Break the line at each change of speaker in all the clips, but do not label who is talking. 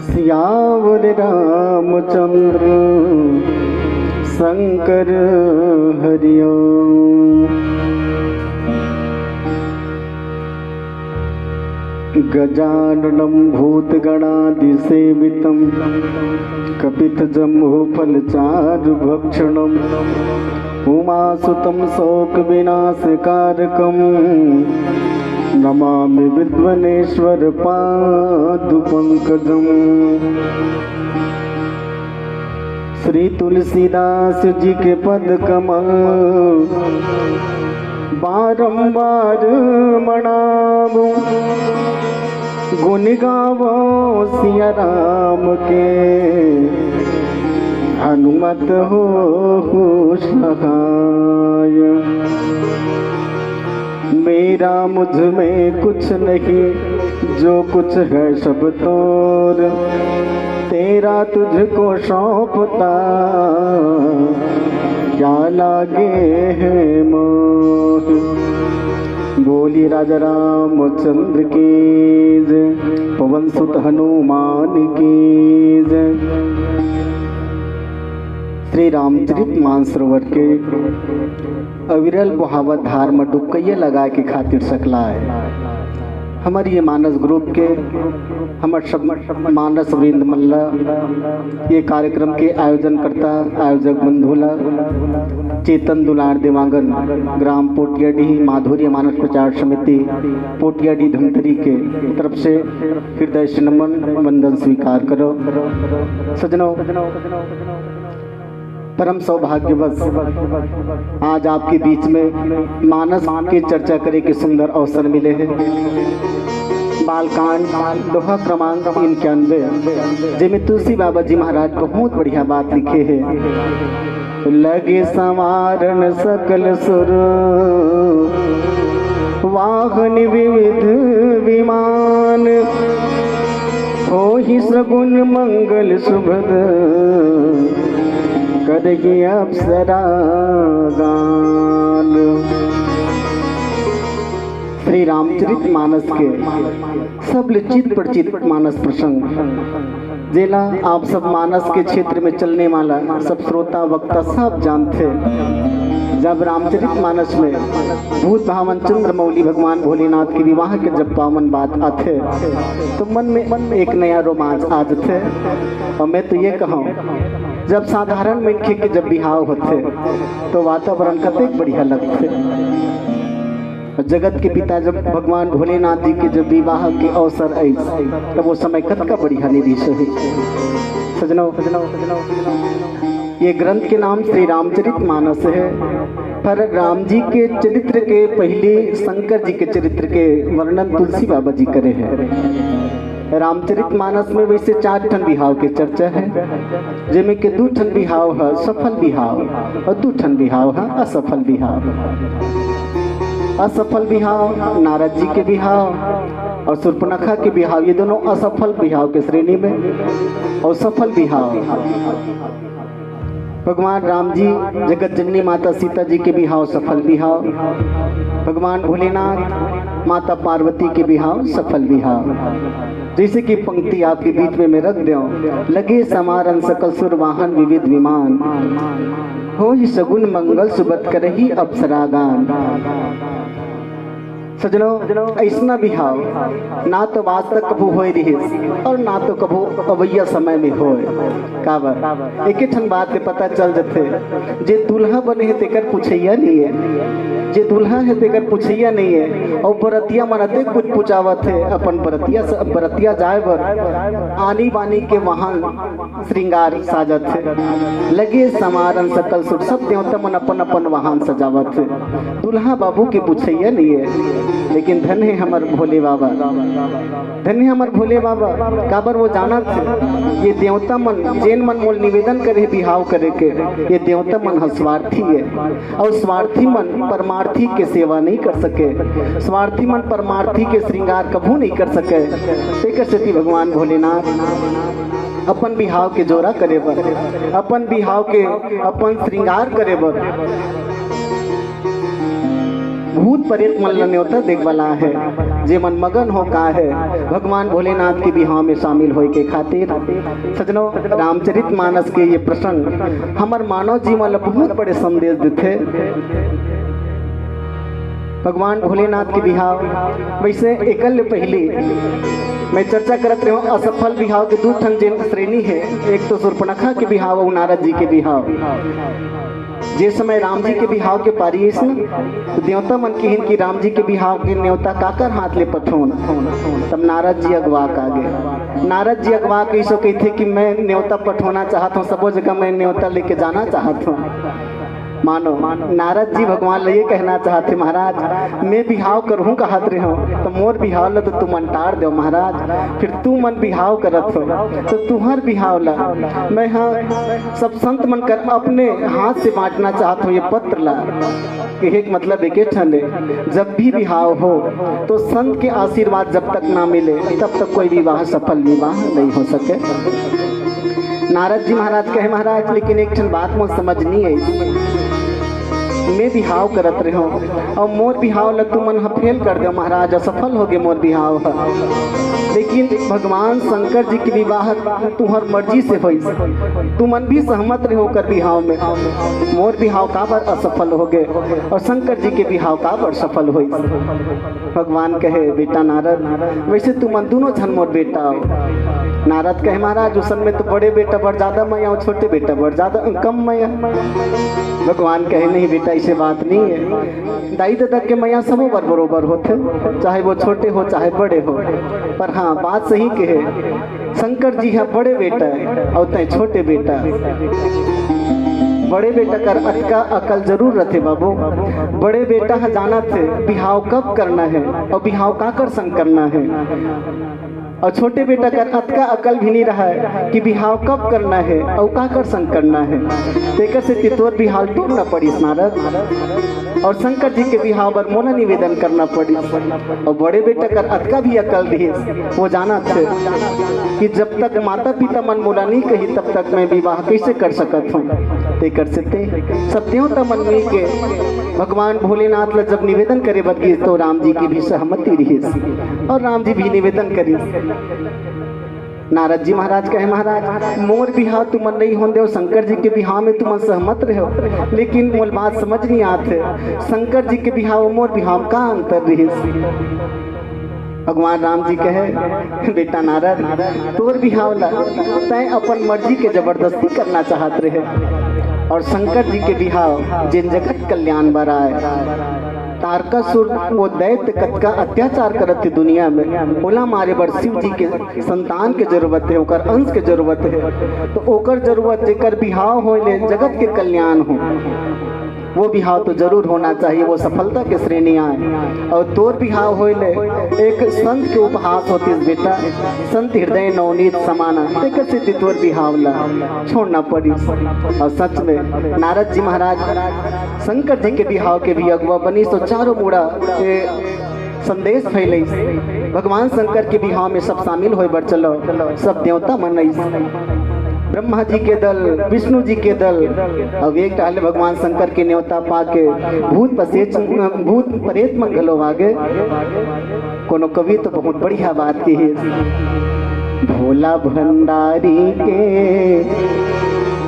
सियावर रामचंद्र शंकर हरिओम। गजाननं भूतगणादिसेवितं कपितजम्बूफलचारुभक्षणम् उमासुतं शोकविनाशकारकं नमामि विद्वनेश्वर पादुपंकजम्। श्री तुलसीदास जी के पद कमल बारंबार मनावो, गुण गावो सिया राम के, हनुमत हो सहाय। मेरा मुझ में कुछ नहीं, जो कुछ है सब तोर, तेरा तुझको सौंपता क्या लागे है मोह। बोली राजा रामचंद्र की जय, पवन सुत हनुमान की जय। श्री रामचरित मानसरोवर के अविरल बहावत धार में डुबकैया लगा के खातिर सकला है। हमारी ये मानस ग्रुप के हमार सब मानस वृंद मल्ला ये कार्यक्रम के आयोजन करता आयोजक बंधुला चेतन दुलार देवांगन ग्राम पोटियाडीह माधुर्य मानस प्रचार समिति पोटियाडीह धमतरी के तरफ से हृदय से नमन वंदन स्वीकार करो। सजनों, परम सौभाग्यवश आज आपके बीच में मानस की चर्चा करे के सुंदर अवसर मिले हैं। बालकांड दोहा क्रमांक 91 जिसमें तुलसी बाबा जी महाराज बहुत बढ़िया बात लिखे हैं। लगे संवारण सकल सुर, वाहन विविध विमान, हो ही सगुन मंगल सुभद, करगी अप्सरा गान। श्री रामचरित मानस के सब लिचित परिचित मानस प्रसंग जेला आप सब मानस के क्षेत्र में चलने वाला सब श्रोता वक्ता सब जानते। जब रामचरित मानस में भूत भावन चंद्रमौली भगवान भोलेनाथ के विवाह के जब पावन बात आते तो मन में एक नया रोमांच आ जाते। और मैं तो ये कहूँ, जब साधारण मिनखे के जब बिहाव होते तो वातावरण कतेक बढ़िया लगते। जगत के पिता जब भगवान भोलेनाथ जी के जब विवाह के अवसर आई तब वो समय कत का बढ़िया निरीश है। सजनों, ये ग्रंथ के नाम श्री रामचरित मानस है। पर राम जी के चरित्र के पहले शंकर जी के चरित्र के वर्णन तुलसी बाबा जी करे हैं। रामचरित मानस में वैसे 4 ठन बिहाव के चर्चा है, जिनमें के 2 ठन बिहाव है सफल बिहाव और 2 ठन बिहाव है असफल बिहाव। असफल बिहाव नारद जी के बिहाव और शूर्पणखा के बिहाव, ये दोनों असफल बिहाव के श्रेणी में। और सफल बिहाव भगवान राम जी जगत जननी माता सीता जी के बिहाव सफल बिहाव, भगवान भोलेनाथ माता पार्वती के बिहाव सफल बिहाव। जैसे कि पंक्ति आपके बीच में मैं रख दूं, लगे समारन सकल सुर वाहन विविध विमान, हो ही सगुन मंगल सुबत करही अप्सरागान। सजनों, ऐसा बिहाव ना तो आज तक कभू हो रही और ना तो कभू अवैया समय में हो। काबर एक ठन बात के पता चल जाते, जे दुल्हा बने है तेकर पुछैया नहीं है, जे दुल्हा है तेकर पुछैया नहीं है। और बरतिया मनते कुछ पुछावत है अपन बरतिया जाए बर आनी बानी के वहां श्रृंगार साजत है। लगे समारन सकल सुर, सब देवता मन अपन अपन वाहन सजावत है। दुल्हा बाबू के पुछैया नहीं है, लेकिन धन है हमार भोले बाबा, धन है हमार भोले बाबा। काबर वो जाना थे ये देवता मन जैन मन मोल निवेदन करे बिहाव करे के, ये देवता मन स्वार्थी है और स्वार्थी मन परमार्थी के सेवा नहीं कर सके, स्वार्थी मन परमार्थी के श्रृंगार कभू नहीं कर सके। एक सती भगवान भोलेनाथ अपन बिहाव के जोरा करे बर, अपन बिहाव के अपन श्रृंगार करे बर भूत प्रेत मन न्योता देख वाला है जे मन मगन हो का है भगवान भोलेनाथ के बिहाव में शामिल होए के खातिर। सजनों, रामचरित मानस के ये प्रसंग हमार मानव जीवन बहुत बड़े संदेश देते। भगवान भोलेनाथ के बिहाव वैसे एकल पहले मैं चर्चा करत रहे हूँ असफल बिहाव के दो ठन जिन श्रेणी है। एक तो शूर्पणखा के बिहाव और नारद जी के बिहाव। जिस समय राम जी के बिहाव के पारी तो देवता मन की हिन की राम जी के बिहाव के न्योता काकर हाथ ले पठोन तब नारद जी अगवा का आगे। नारद जी अगवा के सो कहते कि मैं न्योता पठोना चाहता हूँ, सबो जगह मैं न्योता लेके जाना चाहता हूँ। मानो नारद जी भगवान ले ये कहना चाहते महाराज मैं बिहाव करूँ कहत रहे हो तो मोर बिहाव ला तो तू मन टार दो महाराज, फिर तू मन बिहाव करत हो तो तुहर बिहाव ला मैं हाँ सब संत मन कर अपने हाथ से बांटना चाहता हूँ। ये पत्र ला एक मतलब एक ठले जब भी बिहाव हो तो संत के आशीर्वाद जब तक ना मिले तब तक कोई विवाह सफल विवाह नहीं हो सके। नारद जी महाराज कहे महाराज लेकिन एक ठन बात मुझे समझ नहीं आई, मैं बिहाव करत रहे हो और मोर बिहाव ला तू मन फेल कर दो महाराज, असफल हो गए मोर बिहाव। लेकिन भगवान शंकर जी के विवाह तुम्हार मर्जी से हो, तू मन भी सहमत रहे होकर बिहाव में, मोर बिहाव का बार असफल हो गए और शंकर जी के बिहाव का बार सफल हो। भगवान कहे बेटा नारद वैसे तू मन दोनों झन मोर बेटा हो। नारद कहे महाराज उस में तो बड़े बेटा बढ़ ज्यादा मैया और छोटे बेटा बढ़ ज्यादा कम मैया। भगवान कहे नहीं बेटा ऐसे बात नहीं है, दाई दादा के मैया सबो बार बरोबर होते चाहे वो छोटे हो चाहे बड़े हो। पर हाँ बात सही कहे शंकर जी है बड़े बेटा है और तय छोटे बेटा। बड़े बेटा कर अटका अकल जरूर रहते बाबू, बड़े बेटा है जाना थे बिहाव कब करना है और बिहाव का कर संग करना है, और छोटे बेटा का अतका अकल भी नहीं रहा है कि बिहाव कब करना है और का कर संग करना है। तेकर से तितोर बिहाव टूटना पड़ी नारद और शंकर जी के बिहाव पर मोला निवेदन करना पड़ी। और बड़े बेटा का अतका भी अकल दी वो जाना थे कि जब तक माता पिता मन मोला नहीं कही तब तक मैं विवाह कैसे कर सकत हूँ। तेकर से सब देवता मन मिल के भगवान भोलेनाथ ला जब निवेदन करे बदगी तो राम जी की भी सहमति रही और राम जी भी निवेदन करी। नारद जी महाराज कहे महाराज मोर बिहाव तुम नहीं होंगे और शंकर जी के बिहाव में तुम सहमत रहे हो, लेकिन मोल बात समझ नहीं आते शंकर जी के बिहाव और मोर बिहाव का अंतर रही। भगवान राम जी कहे बेटा नारद तोर बिहाव ला तय अपन मर्जी के जबरदस्ती करना चाहत रहे और शंकर जी के बिहाव जिन जगत कल्याण बराए। तारकासुर वो दैत्य कतका अत्याचार करत थे दुनिया में, ओला मारे बर शिव जी के संतान के जरूरत है, ओकर अंश के जरूरत है। तो ओकर जरूरत जेकर बिहाव हो ले जगत के कल्याण हो वो बिहाव तो जरूर होना चाहिए, वो सफलता के श्रेणी आए। और तोर बिहाव हो ले एक संत के उपहास होती बेटा, संत हृदय नवनीत समाना तेकर से तोर बिहाव ला छोड़ना पड़ी। और सच में नारद जी महाराज शंकर जी के बिहाव के भी अगुआ बनी तो चारों मुड़ा संदेश फैले। भगवान शंकर के बिहाव में सब शामिल हो बढ़ चलो, सब देवता मन ब्रह्मा जी के दल विष्णु जी के दल अब एक टाले भगवान शंकर के न्योता पाके भूत प्रेत मन घलो आगे। कोनो कवि तो बहुत बढ़िया बात की है, भोला भंडारी के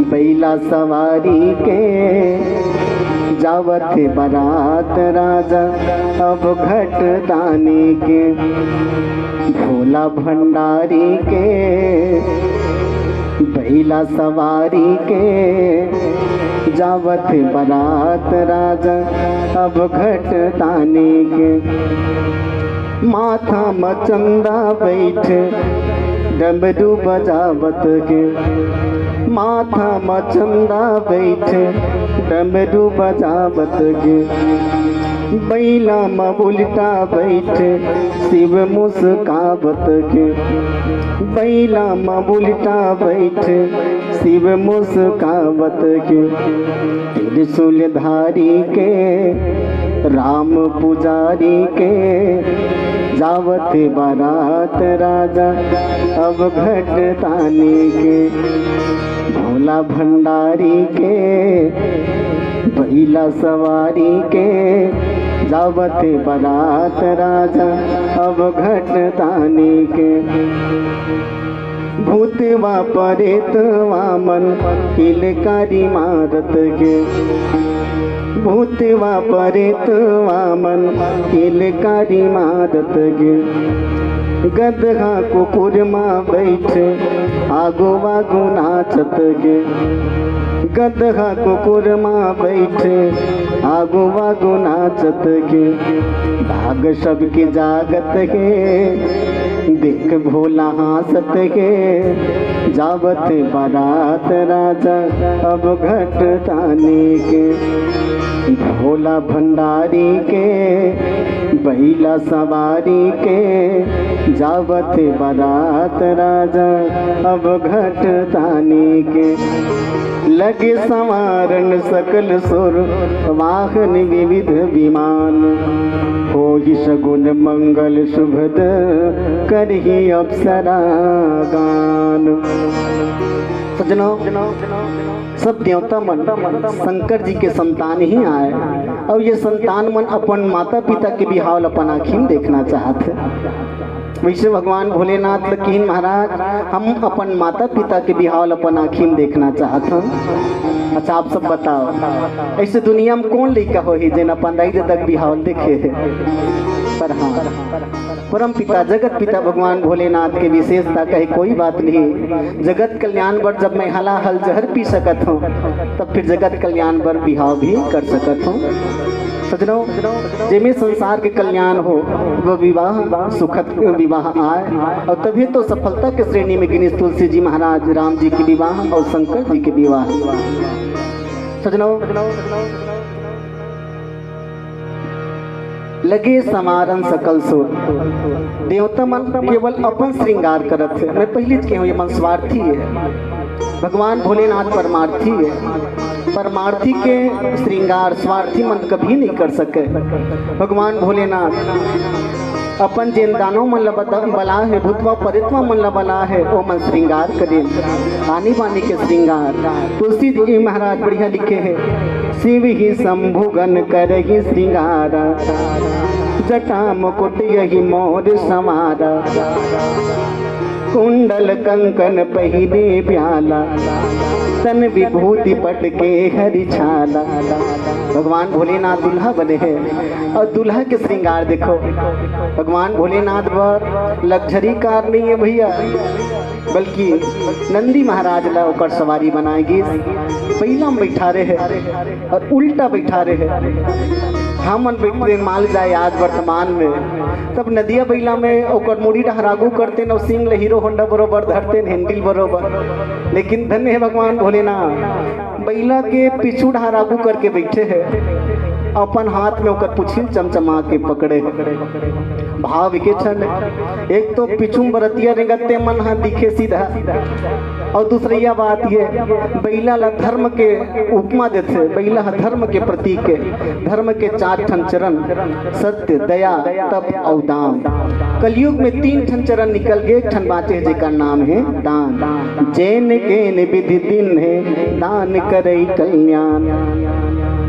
बैला सवारी के जावत बारात राजा अब घट दानी के। भोला भंडारी के बैला सवारी के जावत बारात राजा अब घट ताने के। माथा मचंदा बैठ डमरू बजावत के, माथा मचंदा बैठ डमरू बजावत के। बैला में उल्टा बैठ शिव मुस्कावत के, बैला में उल्टा बैठ शिव मुस्कावत के। त्रिशूल धारी के राम पुजारी के जावत बारात राजा अब घट ताने के। भोला भंडारी के बैला सवारी के जावते बारात राजा अब घटतानी के। भूतवा परेतवा मन किलकारी मारत के। भूतवा परेतवा मन किलकारी मारत के। गदहा कुकुरमा बैठे आगो बागो नाचत गे। गदहा कुकुरमा बैठे आगो बागो नाचत गे। भाग सबके जागत गे देख भोला हासत गे। जावत बारात राजा अब घटतानी के। भोला भंडारी के बैला सवारी के। जावत बारात राजा अब घटतानी के। लगे संवारण सकल सुर वाहन विविध विमान। होई सगुन मंगल शुभद करही अप्सरा गान। सजनों, सब देवता मन शंकर जी के संतान ही आए और ये संतान मन अपन माता पिता के बिहाव अपन आँखी में देखना चाहते। वैसे भगवान भोलेनाथ लकीन महाराज हम अपन माता पिता के बिहाव अपन आँखी में देखना चाहते हैं। अच्छा आप सब बताओ, ऐसे दुनिया में कौन लड़का हो ही जेन अपन दाई तक बिहाव देखे है? पर हाँ, परम पिता जगत पिता भगवान भोलेनाथ के विशेषता कहे कोई बात नहीं। जगत कल्याण पर जब मैं हला हल जहर पी सकत हूँ तब फिर जगत कल्याण पर बिहाव भी कर सकत हूँ। सजनों, जेमे संसार के कल्याण हो वह विवाह सुखद विवाह आए और तभी तो सफलता के श्रेणी में गिनीश तुलसी जी महाराज राम जी के विवाह और शंकर जी के विवाह। सजनों, लगे समारन सकल सुर। देवता मन केवल अपन श्रृंगार करत है। मैं पहले कहूँ ये मन स्वार्थी है। भगवान भोलेनाथ परमार्थी है। परमार्थी के श्रृंगार स्वार्थी मन कभी नहीं कर सके। भगवान भोलेनाथ अपन जेन दानों मन बला है भूतवा परित्वा मन बला है वो मन श्रृंगार करे। आनी बानी के श्रृंगार तुलसी जी महाराज बढ़िया लिखे हैं। शिव ही शंभुगन कर ही श्रृंगारा। जटा मुकुट यही मोर समारा। कुंडल कंकन पहिने प्याला। तन विभूति पट के हरि छाला। भगवान भोलेनाथ दुल्हा बने हैं और दुल्हा के श्रृंगार देखो। भगवान भोलेनाथ पर लग्जरी कार नहीं है भैया, बल्कि नंदी महाराज ला ओकर सवारी बनाएगी। बैला में बैठा रहे और उल्टा बैठा रहे। हमन बैठते माल जाए आज वर्तमान में तब नदिया बैला में ओकर मुड़ी डहरागू करते न सिंह हीरो होंडा बरोबर धरते हैंडल बरोबर। लेकिन धन्य है भगवान भोलेनाथ बैला के पिछू डहरागू करके बैठे हैं। अपन हाथ में ओकर पुछिल चमचमा के पकड़े। भाव के क्षण एक तो पिछू बरतिया रेंगते मन हा दिखे सीधा और दूसरी बात ये बैला ला धर्म के उपमा देते। बैला धर्म के प्रतीक है। धर्म के 4 ठन चरण सत्य दया तप और दान। कलयुग में 3 ठन चरण निकल गए। एक ठन बाटे जेका नाम है दान। जैन के विधि दिन है दान करे कल्याण।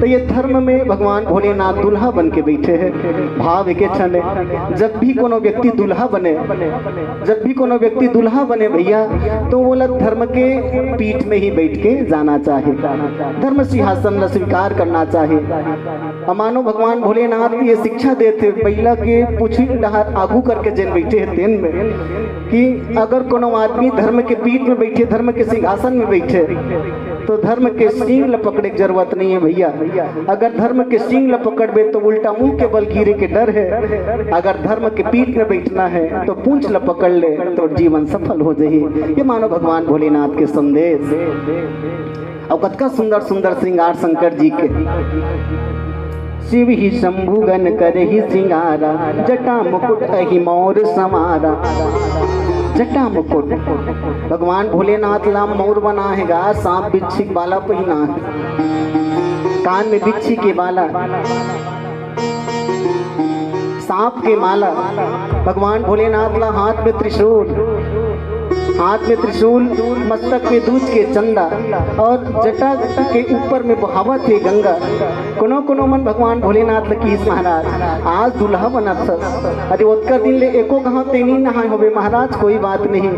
तो ये धर्म में भगवान भोलेनाथ दुल्हा बन के बैठे हैं। भाव के क्षण जब भी कोनो व्यक्ति दुल्हा बने, जब भी कोनो व्यक्ति दुल्हा बने भैया तो वो लोग धर्म के पीठ में ही बैठ के जाना चाहे। धर्म सिंहासन स्वीकार करना चाहे। मानो भगवान भोलेनाथ ये शिक्षा देते बैला के पूछी डहार आगू करके जेन बैठे हैं तेन में कि अगर कोनो आदमी धर्म के पीठ में बैठे, धर्म के सिंहासन में बैठे तो धर्म के सींग ल पकड़े की जरूरत नहीं है भैया। अगर धर्म के सींग ल पकड़बे तो उल्टा मुंह के बल गिरे के डर है। अगर धर्म के पीठ में बैठना है तो पूंछ ल पकड़ ले तो जीवन सफल हो जाए। ये मानो भगवान भोलेनाथ के संदेश। और कतका सुंदर सुंदर श्रृंगार शंकर जी के। शिव ही शंभुगन करे ही श्रृंगारा। जटा मुकुट अहि मोर समारा। जटा मुकुट भगवान भोलेनाथ ला मोर बना है गा। सांप बिच्छी बाला पहना है। कान में बिच्छी के बाला, सांप के माला। भगवान भोलेनाथ ला हाथ में त्रिशूल। हाथ में त्रिशूल, मस्तक में दूध के चंदा और जटा के ऊपर में बहावत है गंगा। कोनो कोनो मन भगवान भोलेनाथ लकीस महाराज आज दुल्हा बनत अरे ओतकर दिन ले एको कहाँ तेनी नहाए होवे महाराज, कोई बात नहीं।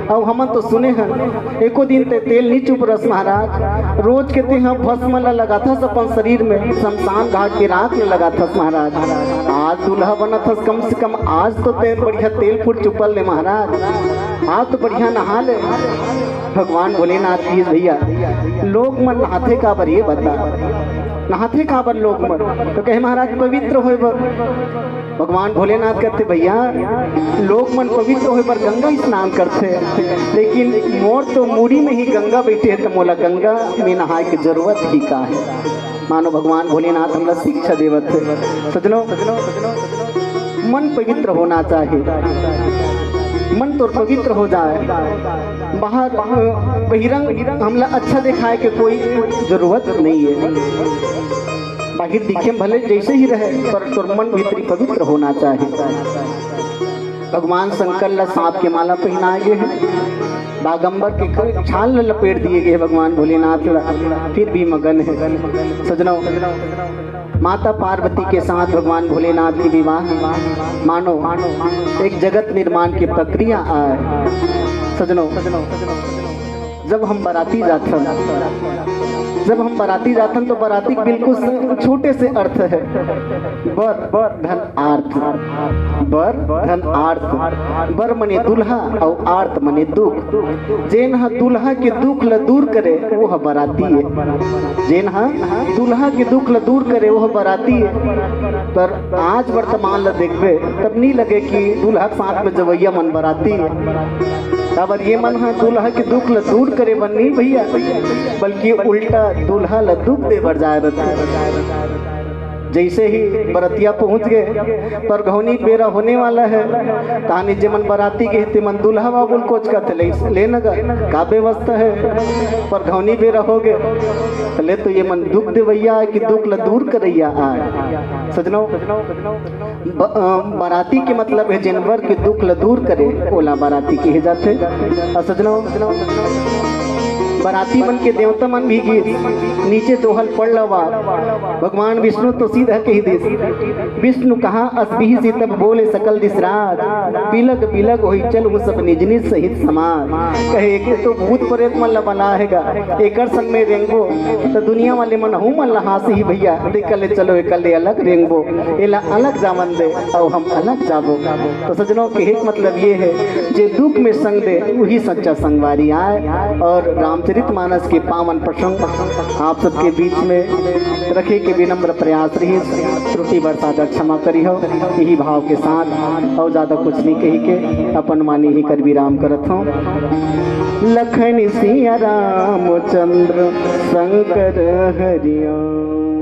और हम तो सुने हैं एको दिन ते तेल नहीं चुप रस महाराज, रोज के ते हम भस्म ला लगा था अपन शरीर में, शमशान घाट के राख में लगा था महाराज। आज दुल्हा बना था कम से कम आज तो ते बढ़िया तेल फुट चुपल ले महाराज, आज तो बढ़िया नहा ले। भगवान भोलेनाथ की भैया लोग मन नहाते का बर ये बता, नहाते का बर लोग मन तो कहे महाराज पवित्र होए बर। भगवान भोलेनाथ कहते भैया लोग मन पवित्र होए पर गंगा स्नान करते, लेकिन मोर तो मूड़ी में ही गंगा बैठे है तो मोला गंगा में नहाए की जरूरत ही का है। मानो भगवान भोलेनाथ हमरा शिक्षा देवत है। सजनों मन पवित्र होना चाहिए, मन तो पवित्र हो जाए, बाहर बहिरंग हमला अच्छा दिखाए के कोई जरूरत नहीं है। बाहर दिखे भले जैसे ही रहे पर तोर मन भीतरी पवित्र होना चाहिए। भगवान शंकर ला सांप के माला पहनाए गए हैं, बागंबर के छाल लपेट दिए गए भगवान भोलेनाथ ला, फिर भी मगन है। सजनों माता पार्वती के साथ भगवान भोलेनाथ की विवाह मानो एक जगत निर्माण की प्रक्रिया आए। सजनों जब हम बाराती जाते तो बाराती बिल्कुल छोटे से अर्थ है, बर धन आर्थ, बर धन आर्थ। बर मने दुल्हा और आर्थ मने दुख। जेन हा दुल्हा के दुख ला दूर करे वो है बाराती है, जेन हा दुल्हा के दुख ला दूर करे वो है बाराती है। पर आज वर्तमान ला देखबे तब नहीं लगे कि दुल्हा के साथ में जवैया मन बाराती है। काबर ये मन है दुल्हा के दुख ला दूर करे बन नहीं भैया, बल्कि उल्टा दुल्हा ला दुख दे बढ़ जाए रहते। जैसे ही बरतिया पहुंच गए पर घौनी बेरा होने वाला है, तानी जमन बराती के हिते मन दुल्हा बाबुल कोच का ले नगा का व्यवस्था है, पर घौनी बेरा हो गए ले तो ये मन दुख देवैया कि दुख ला दूर करैया आए। सजनों बाराती के मतलब है जानवर के दुख ला दूर करे ओला बाराती कहे जाते। और सजनों बाराती मन के देवता मन भी गीत नीचे दोहल पड़ लवा। भगवान विष्णु तो सीधा कही दे, विष्णु कहा असबी से तब बोले सकल दिसराज, बिलग बिलग होई चल वो सब निज निज सहित समाज। कहे के तो भूत प्रेत मन ला बना हैगा एकर संग में रेंगबो तो दुनिया वाले मन हूँ मन ला हासी ही भैया कल चलो एकल अलग रेंगबो, एला अलग जामन दे और हम अलग जाबो। तो सजनों के एक मतलब ये है जे दुख में संग दे वही सच्चा संगवारी आए। और रामचरितमानस के पावन प्रसंग आप सबके बीच में रखे के विनम्र प्रयास रही, त्रुटि बरसात क्षमा करी हो यही भाव के साथ और ज्यादा कुछ नहीं कही के अपन मानी ही कर विराम करत हूँ। लखन सिया रामचंद्र शंकर हरिओम।